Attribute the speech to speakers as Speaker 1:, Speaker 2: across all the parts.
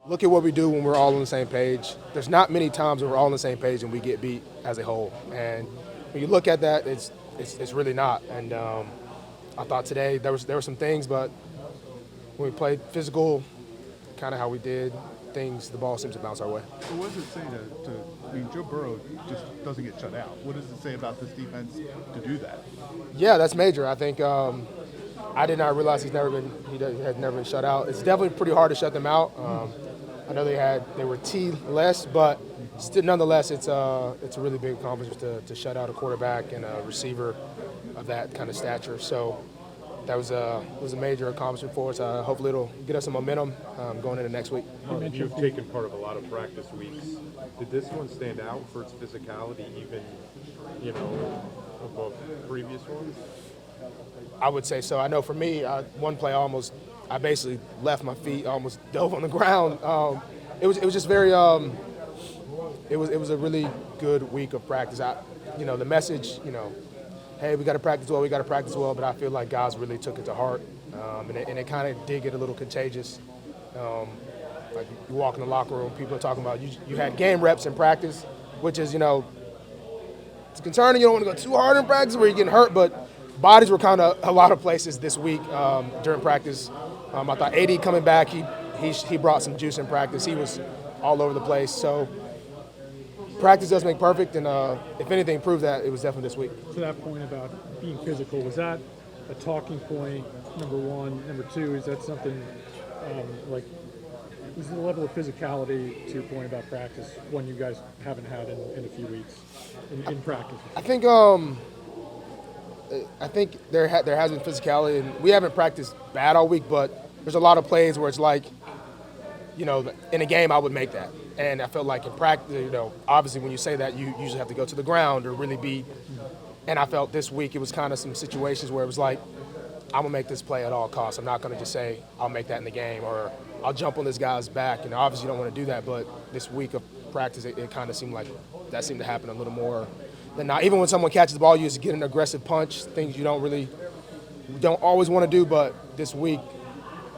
Speaker 1: look at what we do when we're all on the same page. There's not many times when we're all on the same page and we get beat as a whole. And when you look at that, it's really not. And I thought today there were some things, but when we played physical, kind of how we did things, the ball seems to bounce our way.
Speaker 2: So what does it say I mean, Joe Burrow just doesn't get shut out. What does it say about this defense to do that?
Speaker 1: Yeah, that's major. I think I did not realize he had never been shut out. It's definitely pretty hard to shut them out. I know they were T-less, but still, nonetheless, it's a really big accomplishment to shut out a quarterback and a receiver of that kind of stature. So that was a major accomplishment for us. Hopefully it'll get us some momentum going into next week.
Speaker 3: You've taken part of a lot of practice weeks. Did this one stand out for its physicality, even above previous ones?
Speaker 1: I would say so. I know for me, one play I basically left my feet, almost dove on the ground. It was just very. It was a really good week of practice. The message, hey, we got to practice well, but I feel like guys really took it to heart, and it kind of did get a little contagious. Like you walk in the locker room, people are talking about you had game reps in practice, which is it's concerning. You don't want to go too hard in practice where you're getting hurt, but bodies were kind of a lot of places this week during practice. I thought AD coming back, he brought some juice in practice. He was all over the place. So practice does make perfect, and if anything proved that, it was definitely this week.
Speaker 4: To that point about being physical, was that a talking point, number one? Number two, is that something is the level of physicality, to your point about practice, one you guys haven't had in a few weeks in practice?
Speaker 1: I think there has been physicality, and we haven't practiced bad all week, but there's a lot of plays where it's like, in a game I would make that. And I felt like in practice, obviously when you say that, you usually have to go to the ground or really be. And I felt this week it was kind of some situations where it was like, I'm going to make this play at all costs. I'm not going to just say I'll make that in the game or I'll jump on this guy's back. And obviously you don't want to do that, but this week of practice, it kind of seemed like that seemed to happen a little more than not. Even when someone catches the ball, you just get an aggressive punch, things you don't always want to do, but this week,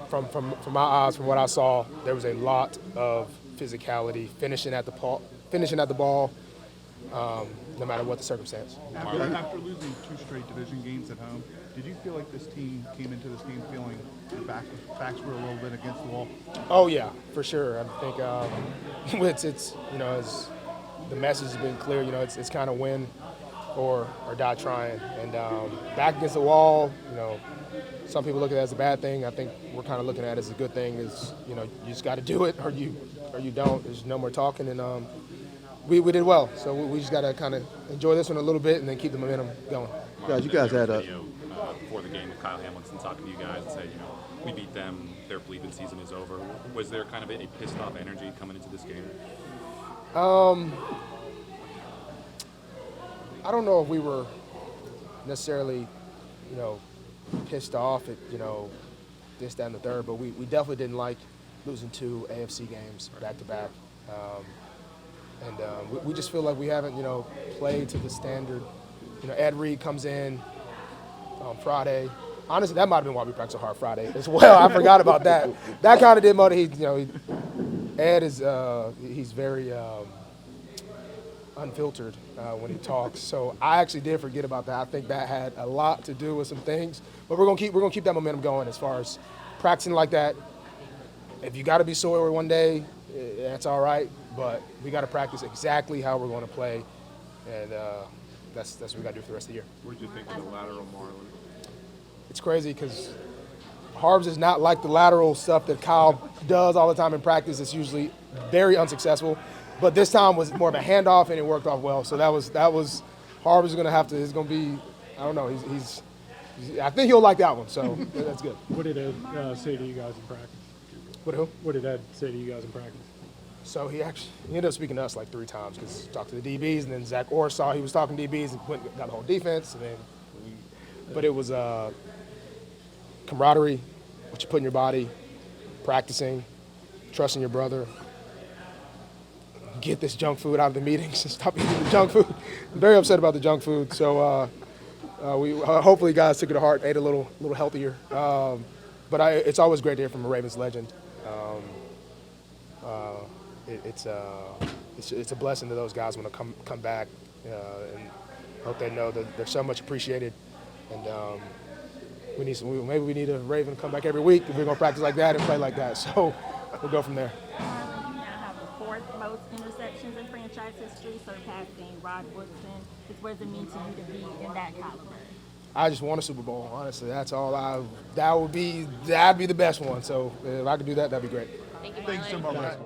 Speaker 1: from my eyes, from what I saw, there was a lot of physicality, finishing at the ball, no matter what the circumstance.
Speaker 2: After losing 2 straight division games at home, did you feel like this team came into this game feeling the backs were a little bit against the wall?
Speaker 1: Oh yeah, for sure. I think it's as the message has been clear. It's kind of win or die trying, and back against the wall. Some people look at it as a bad thing. I think we're kind of looking at it as a good thing. Is you just got to do it, or you don't. There's no more talking, and we did well. So we just got to kind of enjoy this one a little bit, and then keep the momentum going.
Speaker 5: Guys, you guys had a
Speaker 6: video before the game with Kyle Hamilton talking to you guys and said, we beat them, their bleeping season is over. Was there kind of a pissed off energy coming into this game?
Speaker 1: I don't know if we were necessarily, pissed off at, this, that, and the third, but we definitely didn't like losing 2 AFC games back-to-back. And we just feel like we haven't, played to the standard. Ed Reed comes in on Friday. Honestly, that might have been why we practiced so hard Friday as well. I forgot about that. That kind of did motivate. Ed is he's very unfiltered when he talks. So I actually did forget about that. I think that had a lot to do with some things. But we're gonna keep that momentum going as far as practicing like that. If you got to be sore one day, that's all right. But we got to practice exactly how we're going to play, and that's what we got to do for the rest of the year.
Speaker 3: What did you think of the lateral, Marlon?
Speaker 1: It's crazy because Harbs is not like the lateral stuff that Kyle does all the time in practice. It's usually very unsuccessful. But this time was more of a handoff, and it worked off well. So that was Harbs is going to have to. It's going to be. I don't know. He's I think he'll like that one. So that's good.
Speaker 4: What did Ed say to you guys in practice? What did Ed say to you guys in practice?
Speaker 1: So he ended up speaking to us like 3 times because he talked to the DBs, and then Zach Orr saw he was talking to DBs and got the whole defense. And then but it was camaraderie, what you put in your body, practicing, trusting your brother. Get this junk food out of the meetings and stop eating the junk food. I'm very upset about the junk food. So we hopefully guys took it to heart, ate a little healthier. But it's always great to hear from a Ravens legend. it's a blessing to those guys when they come back, and hope they know that they're so much appreciated. And maybe we need a Raven to come back every week if we're gonna practice like that and play like that. So we'll go from there.
Speaker 5: You now have the fourth most interceptions in franchise history, surpassing Rod Woodson. What does it mean to you to be in that caliber?
Speaker 1: I just won a Super Bowl. Honestly, that's all. That'd be the best one. So if I could do that, that'd be great.
Speaker 5: Thank you,
Speaker 2: Thanks so
Speaker 5: Marlon.
Speaker 2: much.